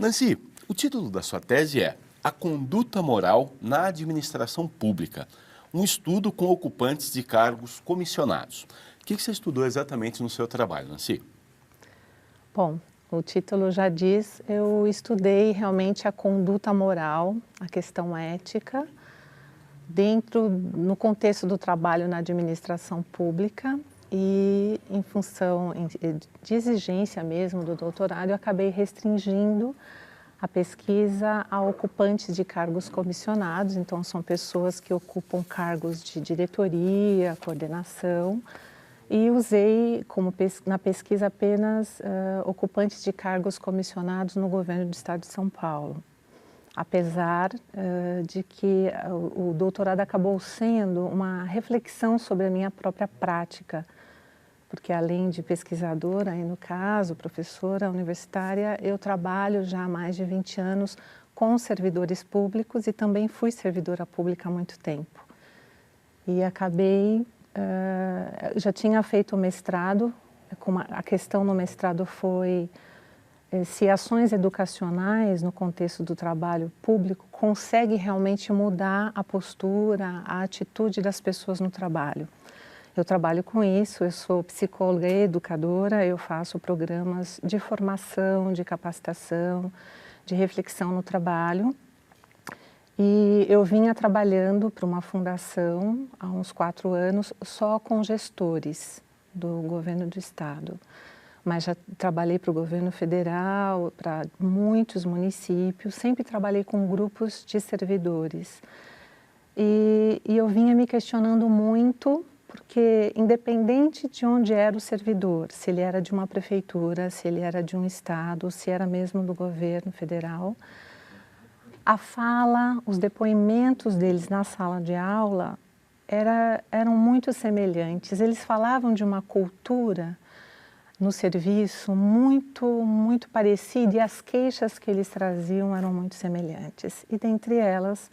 Nancy, o título da sua tese é A Conduta Moral na Administração Pública, um estudo com ocupantes de cargos comissionados. O que você estudou exatamente no seu trabalho, Nancy? Bom, o título já diz, eu estudei realmente a conduta moral, a questão ética, no contexto do trabalho na administração pública e em função de exigência mesmo do doutorado, eu acabei restringindo a pesquisa a ocupantes de cargos comissionados, então são pessoas que ocupam cargos de diretoria, coordenação, e usei na pesquisa apenas ocupantes de cargos comissionados no governo do estado de São Paulo. Apesar de que o doutorado acabou sendo uma reflexão sobre a minha própria prática, porque além de pesquisadora, aí no caso, professora universitária, eu trabalho já há mais de 20 anos com servidores públicos e também fui servidora pública há muito tempo. E acabei, já tinha feito o mestrado, a questão no mestrado foi se ações educacionais no contexto do trabalho público conseguem realmente mudar a postura, a atitude das pessoas no trabalho. Eu trabalho com isso, eu sou psicóloga e educadora, eu faço programas de formação, de capacitação, de reflexão no trabalho. E eu vinha trabalhando para uma fundação há uns 4 anos só com gestores do governo do estado. Mas já trabalhei para o governo federal, para muitos municípios, sempre trabalhei com grupos de servidores. E eu vinha me questionando muito, porque independente de onde era o servidor, se ele era de uma prefeitura, se ele era de um estado, se era mesmo do governo federal, a fala, os depoimentos deles na sala de aula eram muito semelhantes. Eles falavam de uma cultura no serviço muito parecida e as queixas que eles traziam eram muito semelhantes. E dentre elas,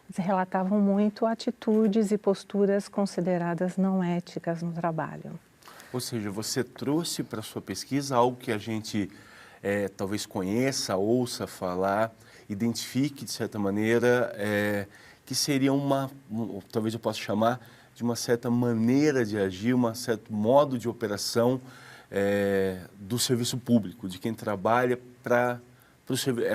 eles relatavam muito atitudes e posturas consideradas não éticas no trabalho. Ou seja, você trouxe para a sua pesquisa algo que a gente talvez conheça, ouça falar, identifique de certa maneira, que seria talvez eu possa chamar de uma certa maneira de agir, um certo modo de operação do serviço público, de quem trabalha para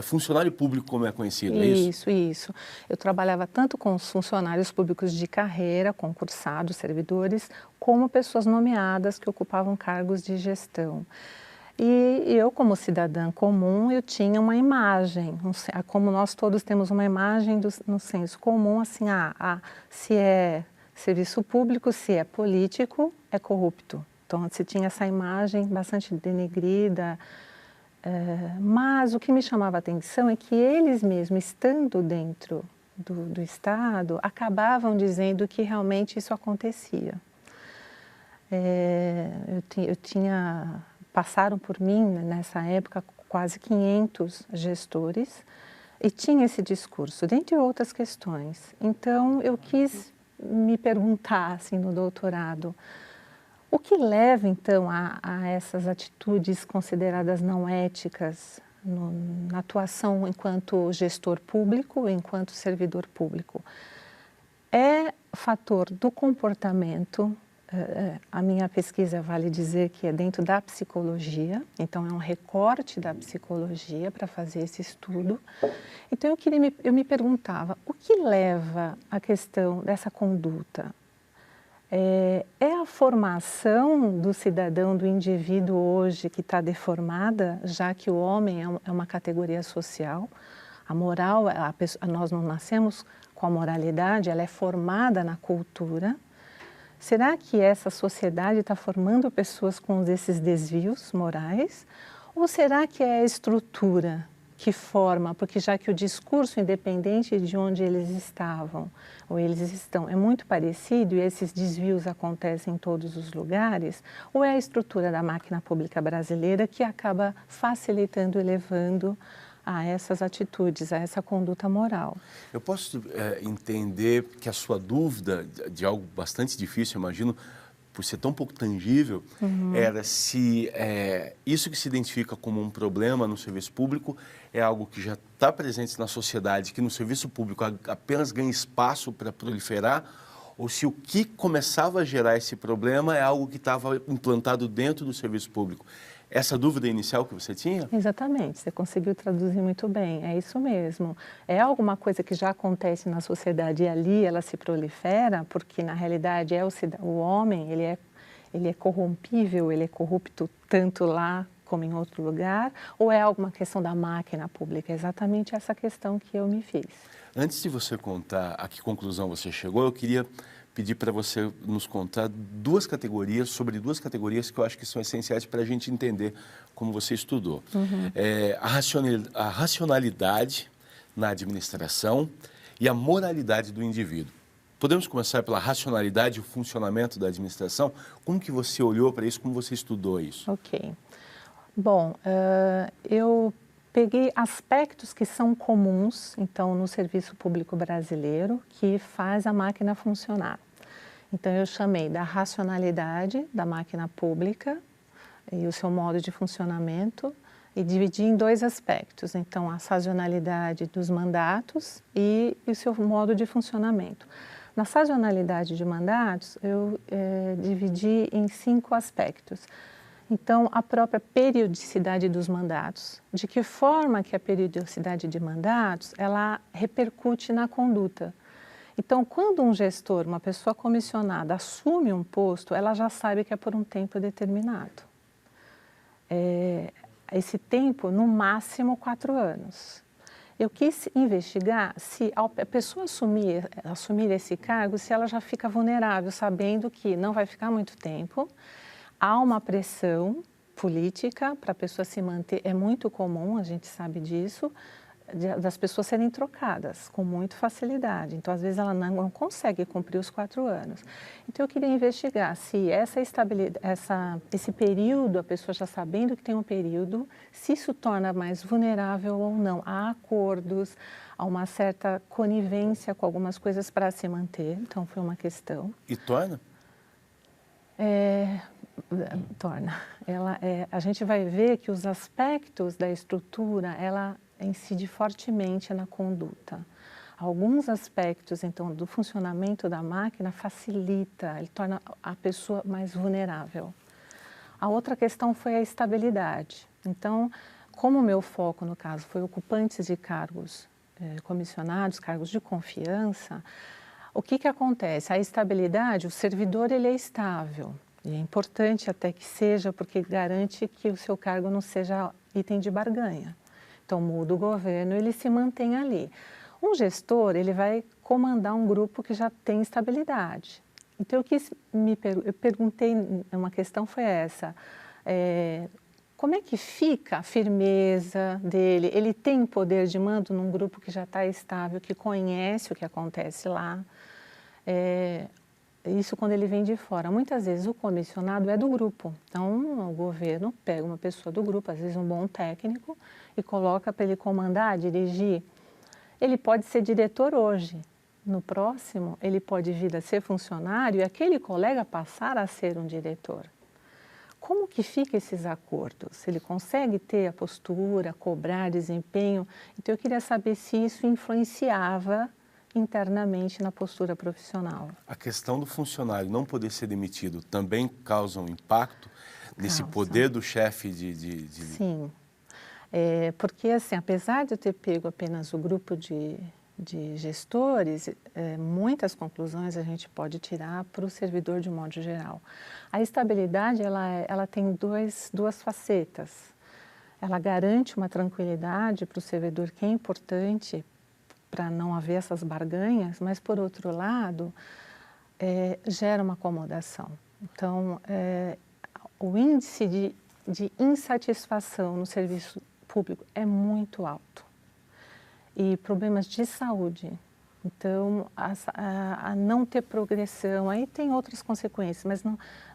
funcionário público, como é conhecido, é isso? Isso. Eu trabalhava tanto com os funcionários públicos de carreira, concursados, servidores, como pessoas nomeadas que ocupavam cargos de gestão. E eu, como cidadã comum, eu tinha uma imagem, como nós todos temos uma imagem no senso comum, assim, se é serviço público, se é político, é corrupto. Então, se tinha essa imagem bastante denegrida, mas o que me chamava a atenção é que eles mesmos, estando dentro do Estado, acabavam dizendo que realmente isso acontecia. Passaram por mim, nessa época, quase 500 gestores e tinha esse discurso, dentre outras questões. Então, eu quis me perguntar, assim, no doutorado, o que leva, então, a essas atitudes consideradas não éticas na atuação enquanto gestor público, enquanto servidor público? É fator do comportamento. A minha pesquisa vale dizer que é dentro da psicologia, então é um recorte da psicologia para fazer esse estudo. Então eu me perguntava, o que leva à questão dessa conduta? É a formação do cidadão, do indivíduo hoje que está deformada, já que o homem é uma categoria social. A moral, nós não nascemos com a moralidade, ela é formada na cultura. Será que essa sociedade está formando pessoas com esses desvios morais? Ou será que é a estrutura que forma, porque já que o discurso, independente de onde eles estavam ou eles estão, é muito parecido e esses desvios acontecem em todos os lugares, ou é a estrutura da máquina pública brasileira que acaba facilitando e levando a essas atitudes, a essa conduta moral? Eu posso entender que a sua dúvida de algo bastante difícil, eu imagino, por ser tão pouco tangível, era se isso que se identifica como um problema no serviço público é algo que já está presente na sociedade, que no serviço público apenas ganha espaço para proliferar, ou se o que começava a gerar esse problema é algo que estava implantado dentro do serviço público. Essa dúvida inicial que você tinha? Exatamente, você conseguiu traduzir muito bem, é isso mesmo. É alguma coisa que já acontece na sociedade e ali ela se prolifera, porque na realidade o homem, ele é corrompível, ele é corrupto tanto lá como em outro lugar, ou é alguma questão da máquina pública? É exatamente essa questão que eu me fiz. Antes de você contar a que conclusão você chegou, eu queria pedir para você nos contar sobre duas categorias que eu acho que são essenciais para a gente entender como você estudou. A racionalidade na administração e a moralidade do indivíduo. Podemos começar pela racionalidade e o funcionamento da administração? Como que você olhou para isso, como você estudou isso? Ok. Bom, eu peguei aspectos que são comuns, então, no serviço público brasileiro, que faz a máquina funcionar. Então, eu chamei da racionalidade da máquina pública e o seu modo de funcionamento e dividi em dois aspectos. Então, a sazonalidade dos mandatos e o seu modo de funcionamento. Na sazonalidade de mandatos, eu dividi em 5 aspectos. Então, a própria periodicidade dos mandatos. De que forma que a periodicidade de mandatos, ela repercute na conduta. Então, quando um gestor, uma pessoa comissionada, assume um posto, ela já sabe que é por um tempo determinado. Esse tempo, no máximo, 4 anos. Eu quis investigar se a pessoa assumir esse cargo, se ela já fica vulnerável, sabendo que não vai ficar muito tempo. Há uma pressão política para a pessoa se manter, é muito comum, a gente sabe disso, das pessoas serem trocadas com muita facilidade. Então, às vezes, ela não consegue cumprir os 4 anos. Então, eu queria investigar se esse período, a pessoa já sabendo que tem um período, se isso torna mais vulnerável ou não. Há acordos, há uma certa conivência com algumas coisas para se manter. Então, foi uma questão. E torna? Torna. A gente vai ver que os aspectos da estrutura, ela incide fortemente na conduta. Alguns aspectos, então, do funcionamento da máquina facilita, ele torna a pessoa mais vulnerável. A outra questão foi a estabilidade. Então, como o meu foco, no caso, foi ocupantes de cargos comissionados, cargos de confiança, o que acontece? A estabilidade, o servidor, ele é estável. E é importante até que seja, porque garante que o seu cargo não seja item de barganha. Então, muda o governo, ele se mantém ali. Um gestor, ele vai comandar um grupo que já tem estabilidade. Então, eu perguntei, uma questão foi essa, como é que fica a firmeza dele? Ele tem poder de mando num grupo que já está estável, que conhece o que acontece lá? Isso quando ele vem de fora. Muitas vezes o comissionado é do grupo. Então, o governo pega uma pessoa do grupo, às vezes um bom técnico, e coloca para ele comandar, dirigir. Ele pode ser diretor hoje. No próximo, ele pode vir a ser funcionário e aquele colega passar a ser um diretor. Como que fica esses acordos? Ele consegue ter a postura, cobrar desempenho? Então, eu queria saber se isso influenciava internamente na postura profissional. A questão do funcionário não poder ser demitido também causa um impacto nesse poder do chefe de... Sim, porque assim, apesar de eu ter pego apenas o grupo de gestores, muitas conclusões a gente pode tirar para o servidor de um modo geral. A estabilidade, ela tem duas facetas. Ela garante uma tranquilidade para o servidor que é importante para não haver essas barganhas, mas, por outro lado, gera uma acomodação. Então, o índice de insatisfação no serviço público é muito alto. E problemas de saúde, Então, a não ter progressão, aí tem outras consequências, mas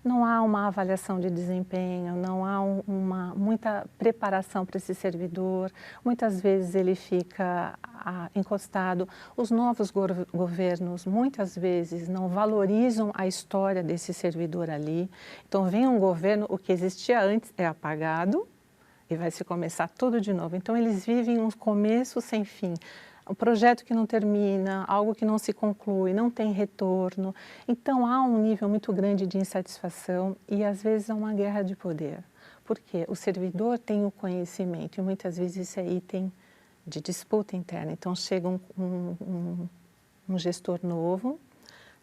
não há uma avaliação de desempenho, não há muita preparação para esse servidor, muitas vezes ele fica encostado. Os novos governos, muitas vezes, não valorizam a história desse servidor ali. Então, vem um governo, o que existia antes é apagado e vai se começar tudo de novo. Então, eles vivem um começo sem fim. Um projeto que não termina, algo que não se conclui, não tem retorno. Então, há um nível muito grande de insatisfação e, às vezes, há uma guerra de poder. Por quê? O servidor tem o conhecimento e, muitas vezes, isso é item de disputa interna. Então, chega um gestor novo,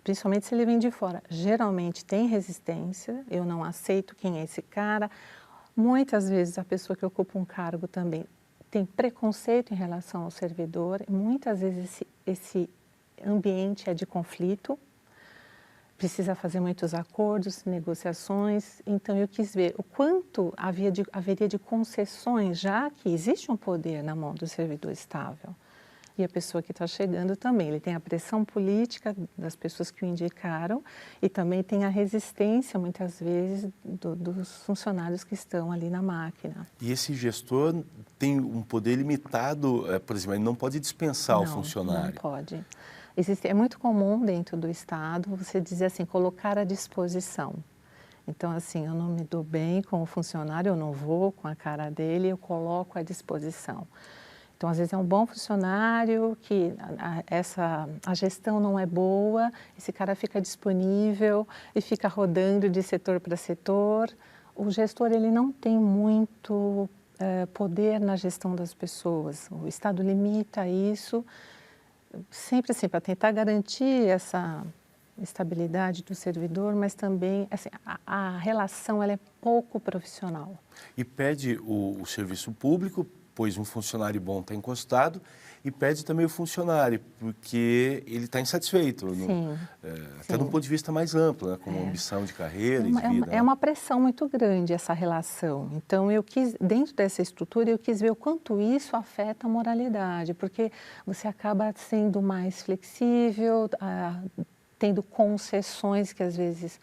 principalmente se ele vem de fora. Geralmente, tem resistência, eu não aceito quem é esse cara. Muitas vezes, a pessoa que ocupa um cargo também tem preconceito em relação ao servidor, muitas vezes esse ambiente é de conflito, precisa fazer muitos acordos, negociações, então eu quis ver o quanto haveria de concessões, já que existe um poder na mão do servidor estável. E a pessoa que está chegando também, ele tem a pressão política das pessoas que o indicaram e também tem a resistência, muitas vezes, dos funcionários que estão ali na máquina. E esse gestor tem um poder limitado, por exemplo, ele não pode dispensar o funcionário. Não pode. É muito comum dentro do Estado você dizer assim, colocar à disposição. Então, assim, eu não me dou bem com o funcionário, eu não vou com a cara dele, eu coloco à disposição. Então, às vezes é um bom funcionário que a gestão não é boa, esse cara fica disponível e fica rodando de setor para setor. O gestor, ele não tem muito poder na gestão das pessoas. O Estado limita isso, sempre assim, para tentar garantir essa estabilidade do servidor, mas também assim, a relação ela é pouco profissional. E pede o serviço público, pois um funcionário bom está encostado, e pede também o funcionário, porque ele está insatisfeito, até de um ponto de vista mais amplo, né, como ambição de carreira e de vida. É uma pressão muito grande essa relação. Então, dentro dessa estrutura, eu quis ver o quanto isso afeta a moralidade, porque você acaba sendo mais flexível, tendo concessões que às vezes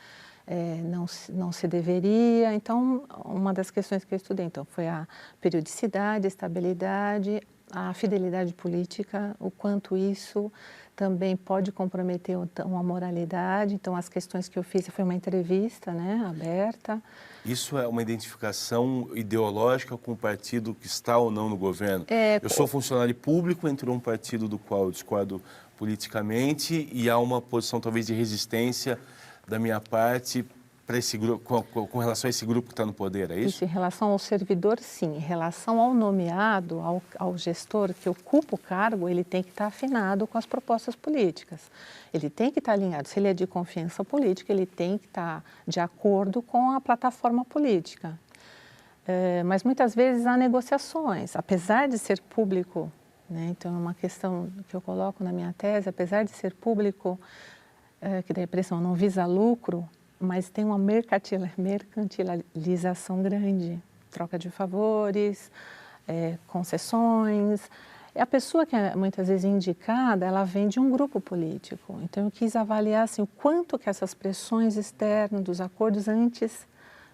não se deveria. Então, uma das questões que eu estudei foi a periodicidade, a estabilidade, a fidelidade política, o quanto isso também pode comprometer uma moralidade. Então, as questões que eu fiz, foi uma entrevista, né, aberta. Isso é uma identificação ideológica com o partido que está ou não no governo? Eu sou funcionário público, entrou um partido do qual eu discordo politicamente e há uma posição talvez de resistência da minha parte para esse grupo, com relação a esse grupo que está no poder, é isso? Isso, em relação ao servidor, sim. Em relação ao nomeado, ao gestor que ocupa o cargo, ele tem que estar afinado com as propostas políticas. Ele tem que estar alinhado. Se ele é de confiança política, ele tem que estar de acordo com a plataforma política. Mas muitas vezes há negociações, apesar de ser público, né? Então é uma questão que eu coloco na minha tese, apesar de ser público, que dá a impressão não visa lucro, mas tem uma mercantilização grande, troca de favores, concessões. A pessoa que é muitas vezes indicada, ela vem de um grupo político. Então eu quis avaliar assim, o quanto que essas pressões externas dos acordos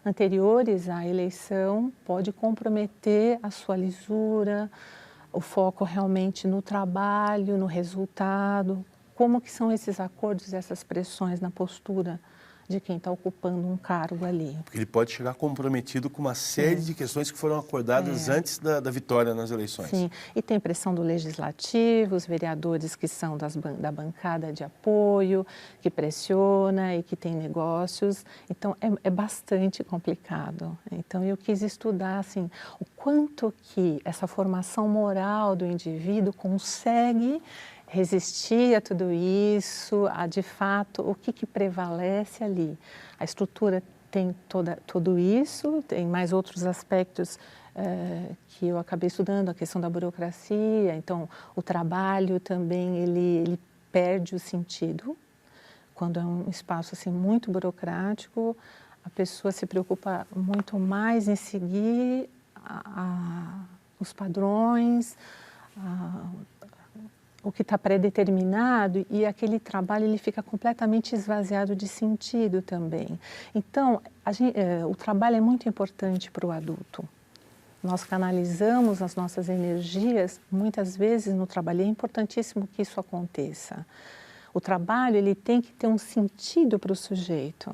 anteriores à eleição pode comprometer a sua lisura, o foco realmente no trabalho, no resultado. Como que são esses acordos, essas pressões na postura de quem está ocupando um cargo ali. Porque ele pode chegar comprometido com uma série de questões que foram acordadas antes da vitória nas eleições. Sim, e tem pressão do legislativo, os vereadores que são da bancada de apoio, que pressiona e que tem negócios. Então, é bastante complicado. Então, eu quis estudar assim, o quanto que essa formação moral do indivíduo consegue resistir a tudo isso, a de fato o que prevalece ali. A estrutura tem tudo isso, tem mais outros aspectos que eu acabei estudando, a questão da burocracia, então o trabalho também ele perde o sentido. Quando é um espaço assim muito burocrático, a pessoa se preocupa muito mais em seguir os padrões, o que está pré-determinado, e aquele trabalho ele fica completamente esvaziado de sentido também. Então, o trabalho é muito importante para o adulto. Nós canalizamos as nossas energias, muitas vezes no trabalho, é importantíssimo que isso aconteça. O trabalho ele tem que ter um sentido para o sujeito.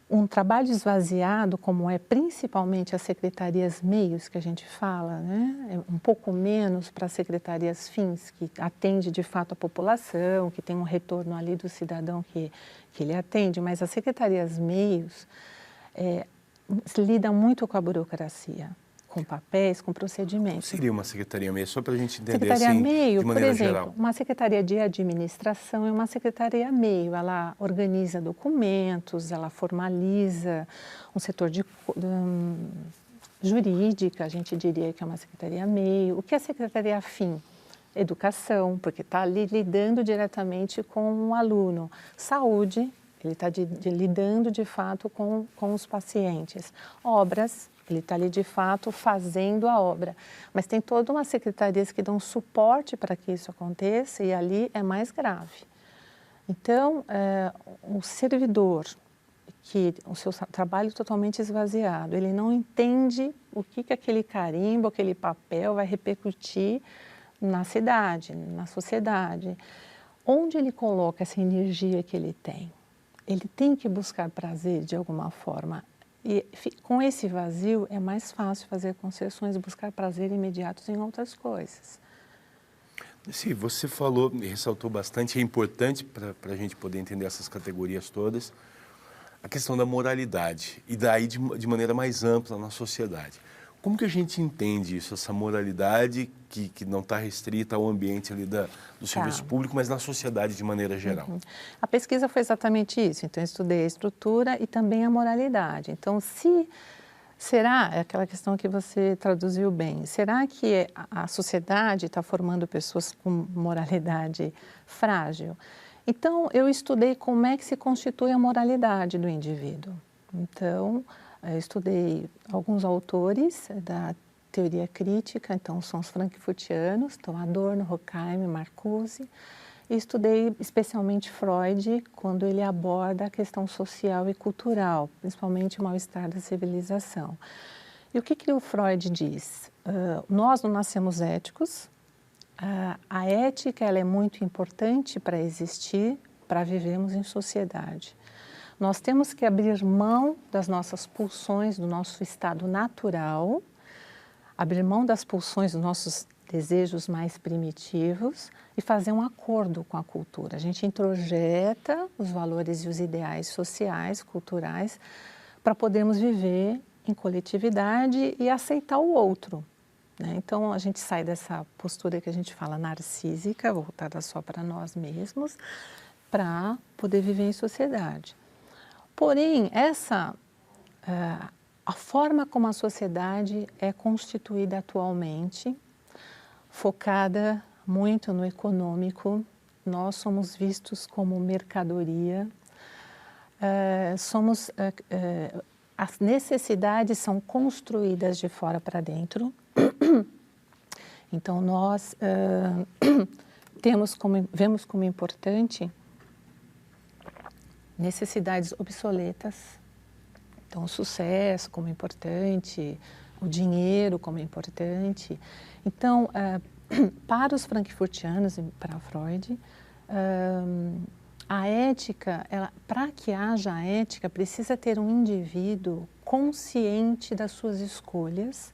Um trabalho esvaziado, como é principalmente as secretarias meios que a gente fala, né? É um pouco menos para as secretarias fins, que atende de fato a população, que tem um retorno ali do cidadão que ele atende, mas as secretarias meios lidam muito com a burocracia, com papéis, com procedimentos. Seria uma secretaria meio, só para a gente entender Secretaria assim, meio, de maneira por exemplo, geral. uma secretaria de administração é uma secretaria meio, ela organiza documentos, ela formaliza um setor jurídica, a gente diria que é uma secretaria meio. O que é secretaria fim? Educação, porque está ali lidando diretamente com o aluno. Saúde, ele está lidando de fato com os pacientes. Obras, ele está ali de fato fazendo a obra. Mas tem toda uma secretarias que dão suporte para que isso aconteça e ali é mais grave. Então, o servidor, que o seu trabalho totalmente esvaziado, ele não entende o que aquele carimbo, aquele papel vai repercutir na cidade, na sociedade. Onde ele coloca essa energia que ele tem? Ele tem que buscar prazer de alguma forma. E com esse vazio é mais fácil fazer concessões, buscar prazer imediatos em outras coisas. Sim, você falou e ressaltou bastante, é importante para a gente poder entender essas categorias todas, a questão da moralidade e daí de maneira mais ampla na sociedade. Como que a gente entende isso, essa moralidade que não está restrita ao ambiente ali do serviço público, mas na sociedade de maneira geral? A pesquisa foi exatamente isso. Então, eu estudei a estrutura e também a moralidade. Então, será, é aquela questão que você traduziu bem, será que a sociedade está formando pessoas com moralidade frágil? Então, eu estudei como é que se constitui a moralidade do indivíduo. Então, eu estudei alguns autores da teoria crítica, então são os frankfurtianos, então Adorno, Horkheim, Marcuse, e estudei especialmente Freud quando ele aborda a questão social e cultural, principalmente o mal-estar da civilização. E o que o Freud diz? Nós não nascemos éticos, a ética ela é muito importante para existir, para vivermos em sociedade. Nós temos que abrir mão das nossas pulsões, do nosso estado natural, abrir mão das pulsões dos nossos desejos mais primitivos e fazer um acordo com a cultura. A gente introjeta os valores e os ideais sociais, culturais, para podermos viver em coletividade e aceitar o outro, né? Então, a gente sai dessa postura que a gente fala narcísica, voltada só para nós mesmos, para poder viver em sociedade. Porém, a forma como a sociedade é constituída atualmente, focada muito no econômico, nós somos vistos como mercadoria, as necessidades são construídas de fora para dentro, então nós vemos como importante necessidades obsoletas, então o sucesso como importante, o dinheiro como importante. Então, para os frankfurtianos e para Freud, a ética, para que haja a ética, precisa ter um indivíduo consciente das suas escolhas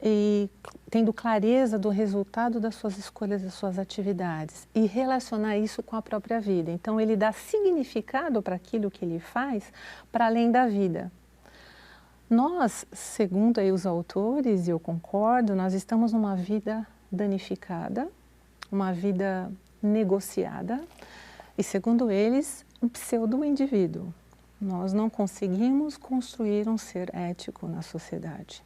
e tendo clareza do resultado das suas escolhas e suas atividades e relacionar isso com a própria vida. Então, ele dá significado para aquilo que ele faz para além da vida. Nós, segundo aí os autores, e eu concordo, nós estamos numa vida danificada, uma vida negociada e, segundo eles, um pseudo-indivíduo. Nós não conseguimos construir um ser ético na sociedade.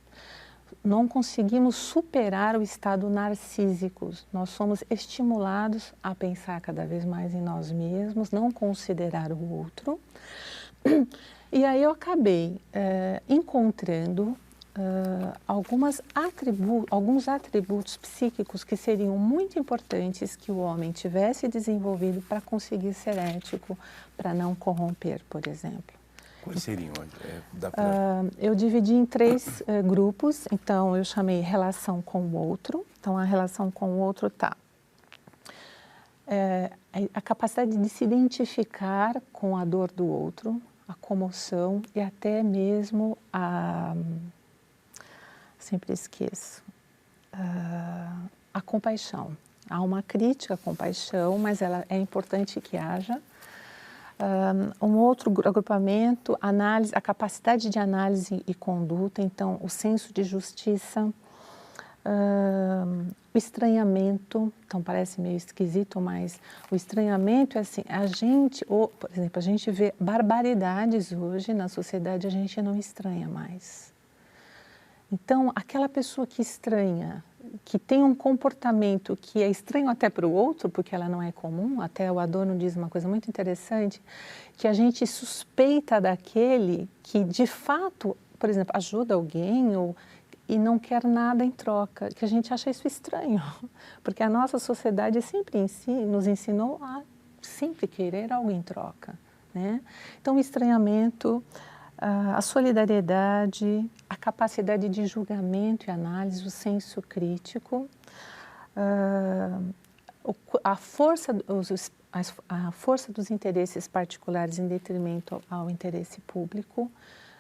Não conseguimos superar o estado narcísico. Nós somos estimulados a pensar cada vez mais em nós mesmos, não considerar o outro. E aí eu acabei encontrando alguns atributos psíquicos que seriam muito importantes que o homem tivesse desenvolvido para conseguir ser ético, para não corromper, por exemplo. Quais seriam? Eu dividi em 3 grupos, então eu chamei relação com o outro. Então a relação com o outro está a capacidade de se identificar com a dor do outro, a comoção e até mesmo sempre esqueço, a compaixão. Há uma crítica à compaixão, mas ela é importante que haja. Um outro agrupamento, análise, a capacidade de análise e conduta, então o senso de justiça, o estranhamento, então parece meio esquisito, mas o estranhamento é assim, por exemplo, a gente vê barbaridades hoje na sociedade, a gente não estranha mais. Então, aquela pessoa que estranha, que tem um comportamento que é estranho até para o outro, porque ela não é comum, até o Adorno diz uma coisa muito interessante, que a gente suspeita daquele que, de fato, por exemplo, ajuda alguém e não quer nada em troca, que a gente acha isso estranho, porque a nossa sociedade sempre nos ensinou a sempre querer algo em troca, né? Então, o estranhamento, a solidariedade, a capacidade de julgamento e análise, o senso crítico, a força dos interesses particulares em detrimento ao interesse público.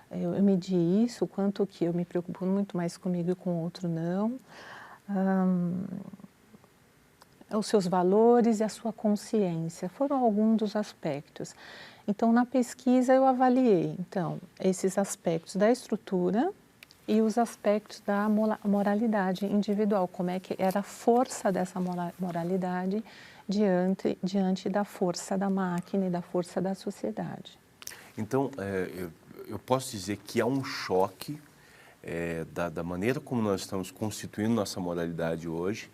Eu medi isso, o quanto que eu me preocupo muito mais comigo e com o outro não. Os seus valores e a sua consciência foram alguns dos aspectos. Então, na pesquisa eu avaliei, esses aspectos da estrutura e os aspectos da moralidade individual, como é que era a força dessa moralidade diante da força da máquina e da força da sociedade. Então, eu posso dizer que há um choque da maneira como nós estamos constituindo nossa moralidade hoje,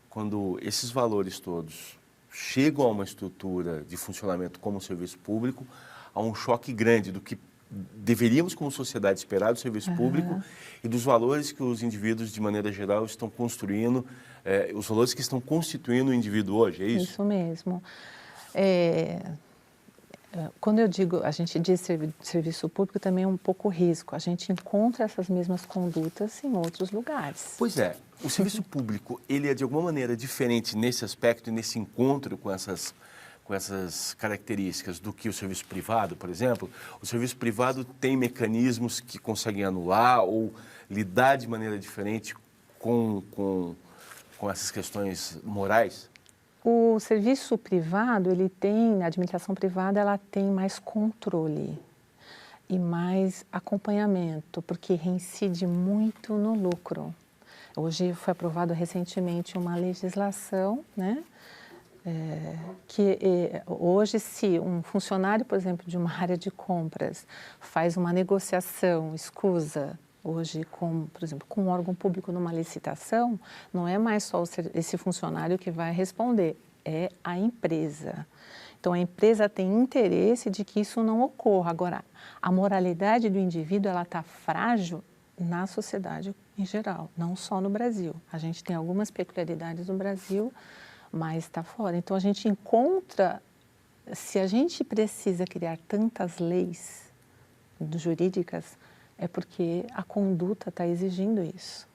quando esses valores todos chegam a uma estrutura de funcionamento como o serviço público, há um choque grande do que deveríamos como sociedade esperar do serviço público e dos valores que os indivíduos, de maneira geral, estão construindo, os valores que estão constituindo o indivíduo hoje, é isso? Isso mesmo. Quando eu digo, a gente diz serviço público, também é um pouco risco. A gente encontra essas mesmas condutas em outros lugares. Pois é. O serviço público, ele é de alguma maneira diferente nesse aspecto, nesse encontro com essas características do que o serviço privado, por exemplo? O serviço privado tem mecanismos que conseguem anular ou lidar de maneira diferente com essas questões morais? O serviço privado, a administração privada, ela tem mais controle e mais acompanhamento, porque reincide muito no lucro. Hoje foi aprovado recentemente uma legislação, né, hoje se um funcionário, por exemplo, de uma área de compras faz uma negociação escusa, hoje, por exemplo, com um órgão público numa licitação, não é mais só esse funcionário que vai responder, é a empresa. Então, a empresa tem interesse de que isso não ocorra. Agora, a moralidade do indivíduo, ela está frágil na sociedade em geral, não só no Brasil. A gente tem algumas peculiaridades no Brasil, mas está fora. Então, a gente encontra, se a gente precisa criar tantas leis jurídicas, é porque a conduta está exigindo isso.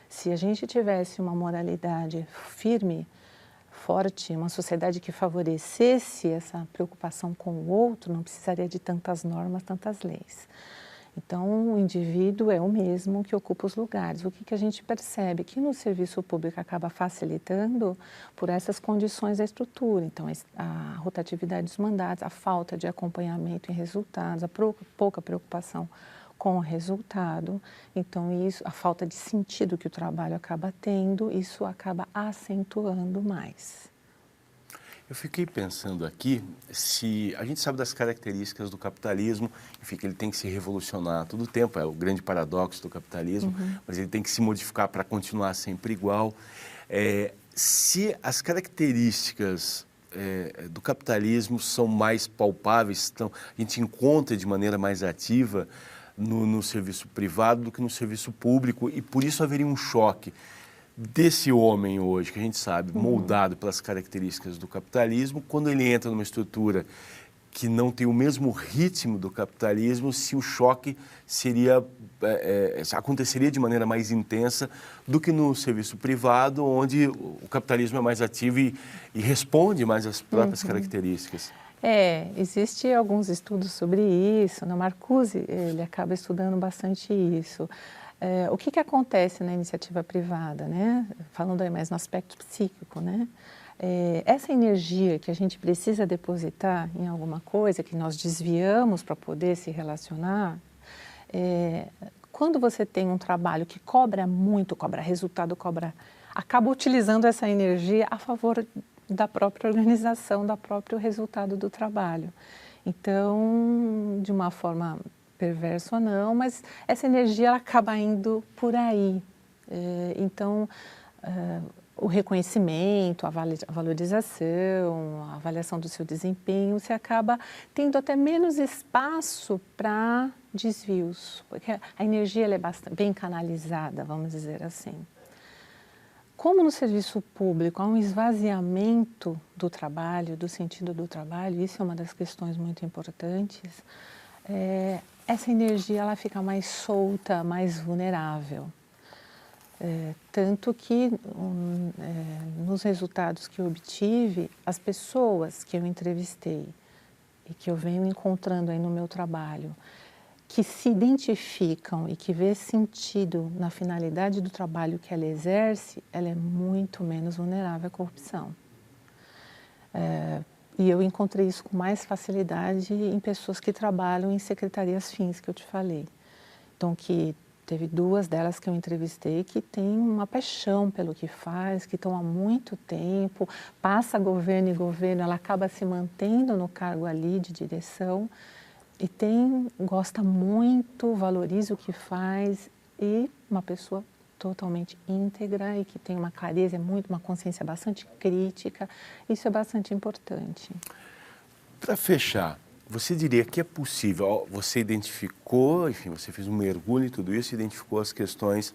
Se a gente tivesse uma moralidade firme, forte, uma sociedade que favorecesse essa preocupação com o outro, não precisaria de tantas normas, tantas leis. Então, o indivíduo é o mesmo que ocupa os lugares. O que a gente percebe? Que no serviço público acaba facilitando por essas condições da estrutura. Então, a rotatividade dos mandatos, a falta de acompanhamento em resultados, a pouca preocupação com o resultado. Então, a falta de sentido que o trabalho acaba tendo, isso acaba acentuando mais. Eu fiquei pensando aqui, se a gente sabe das características do capitalismo, enfim, que ele tem que se revolucionar a todo tempo, é o grande paradoxo do capitalismo, mas ele tem que se modificar para continuar sempre igual. Se as características do capitalismo são mais palpáveis, a gente encontra de maneira mais ativa no serviço privado do que no serviço público, e por isso haveria um choque desse homem hoje, que a gente sabe, moldado pelas características do capitalismo, quando ele entra numa estrutura que não tem o mesmo ritmo do capitalismo, se o choque aconteceria de maneira mais intensa do que no serviço privado, onde o capitalismo é mais ativo e responde mais às próprias características. Existem alguns estudos sobre isso, o Marcuse, ele acaba estudando bastante isso. O que acontece na iniciativa privada, né? Falando aí mais no aspecto psíquico, né? Essa energia que a gente precisa depositar em alguma coisa, que nós desviamos para poder se relacionar, quando você tem um trabalho que cobra muito, cobra resultado, acaba utilizando essa energia a favor da própria organização, do próprio resultado do trabalho. Então, de uma forma perversa ou não, mas essa energia ela acaba indo por aí. Então, o reconhecimento, a valorização, a avaliação do seu desempenho, você acaba tendo até menos espaço para desvios, porque a energia ela é bem canalizada, vamos dizer assim. Como no serviço público há um esvaziamento do trabalho, do sentido do trabalho, isso é uma das questões muito importantes, essa energia ela fica mais solta, mais vulnerável. Tanto que nos resultados que eu obtive, as pessoas que eu entrevistei e que eu venho encontrando aí no meu trabalho, que se identificam e que vê sentido na finalidade do trabalho que ela exerce, ela é muito menos vulnerável à corrupção. E eu encontrei isso com mais facilidade em pessoas que trabalham em secretarias fins, que eu te falei. Então, teve 2 delas que eu entrevistei que têm uma paixão pelo que faz, que estão há muito tempo, passa governo e governo, ela acaba se mantendo no cargo ali de direção e gosta muito, valoriza o que faz e uma pessoa totalmente íntegra e que tem uma clareza, uma consciência bastante crítica, isso é bastante importante. Para fechar, você diria que é possível, você identificou, enfim, você fez um mergulho em tudo isso, identificou as questões,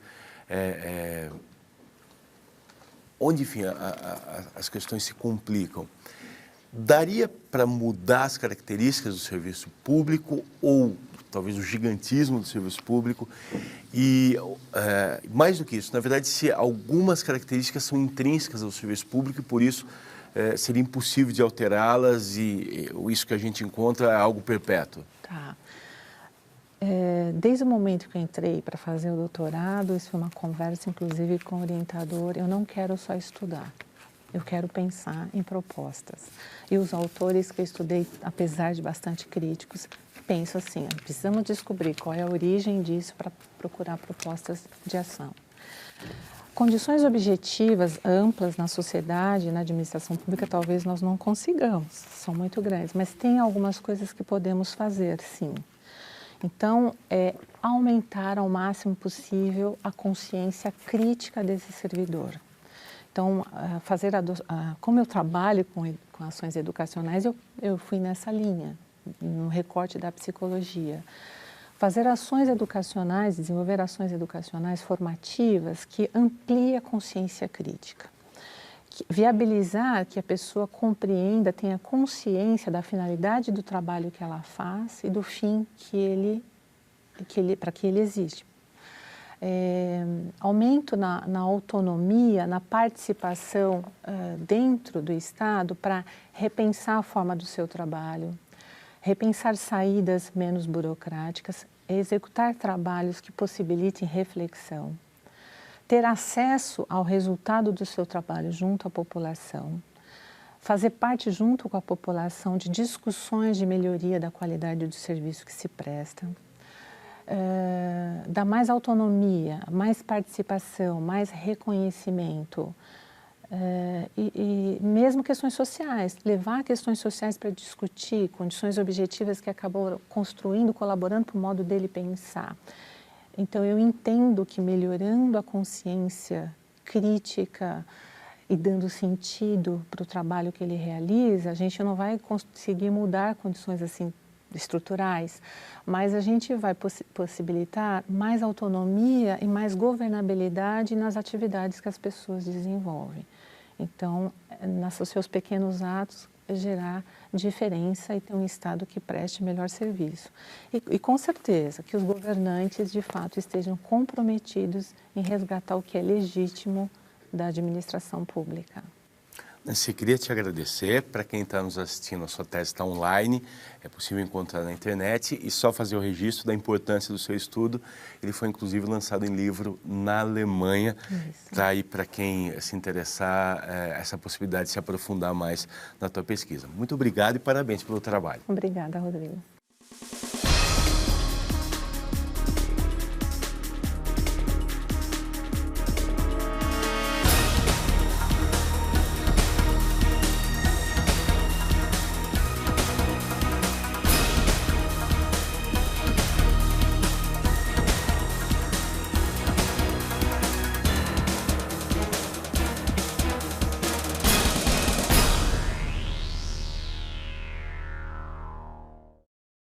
onde, enfim, as questões se complicam. Daria para mudar as características do serviço público ou talvez o gigantismo do serviço público e, mais do que isso, na verdade, se algumas características são intrínsecas ao serviço público e, por isso, seria impossível de alterá-las e isso que a gente encontra é algo perpétuo. Tá. Desde o momento que eu entrei para fazer o doutorado, isso foi uma conversa, inclusive, com o orientador, eu não quero só estudar, eu quero pensar em propostas. E os autores que eu estudei, apesar de bastante críticos, penso assim, precisamos descobrir qual é a origem disso para procurar propostas de ação. Condições objetivas amplas na sociedade, na administração pública, talvez nós não consigamos, são muito grandes, mas tem algumas coisas que podemos fazer, sim. Então, aumentar ao máximo possível a consciência crítica desse servidor. Então, como eu trabalho com ações educacionais, eu fui nessa linha, no recorte da psicologia. Fazer ações educacionais, desenvolver ações educacionais formativas que ampliem a consciência crítica. Viabilizar que a pessoa compreenda, tenha consciência da finalidade do trabalho que ela faz e do fim para que ele existe. Aumento na autonomia, na participação dentro do Estado para repensar a forma do seu trabalho, repensar saídas menos burocráticas, executar trabalhos que possibilitem reflexão, ter acesso ao resultado do seu trabalho junto à população, fazer parte junto com a população de discussões de melhoria da qualidade do serviço que se presta, dar mais autonomia, mais participação, mais reconhecimento, e mesmo questões sociais, levar questões sociais para discutir, condições objetivas que acabam construindo, colaborando para o modo dele pensar. Então, eu entendo que melhorando a consciência crítica e dando sentido para o trabalho que ele realiza, a gente não vai conseguir mudar condições assim estruturais, mas a gente vai possibilitar mais autonomia e mais governabilidade nas atividades que as pessoas desenvolvem. Então, nos seus pequenos atos, gerar diferença e ter um Estado que preste melhor serviço. E com certeza que os governantes, de fato, estejam comprometidos em resgatar o que é legítimo da administração pública. Nancy, queria te agradecer. Para quem está nos assistindo, a sua tese está online, é possível encontrar na internet e só fazer o registro da importância do seu estudo. Ele foi, inclusive, lançado em livro na Alemanha. Está aí para quem se interessar, essa possibilidade de se aprofundar mais na tua pesquisa. Muito obrigado e parabéns pelo trabalho. Obrigada, Rodrigo.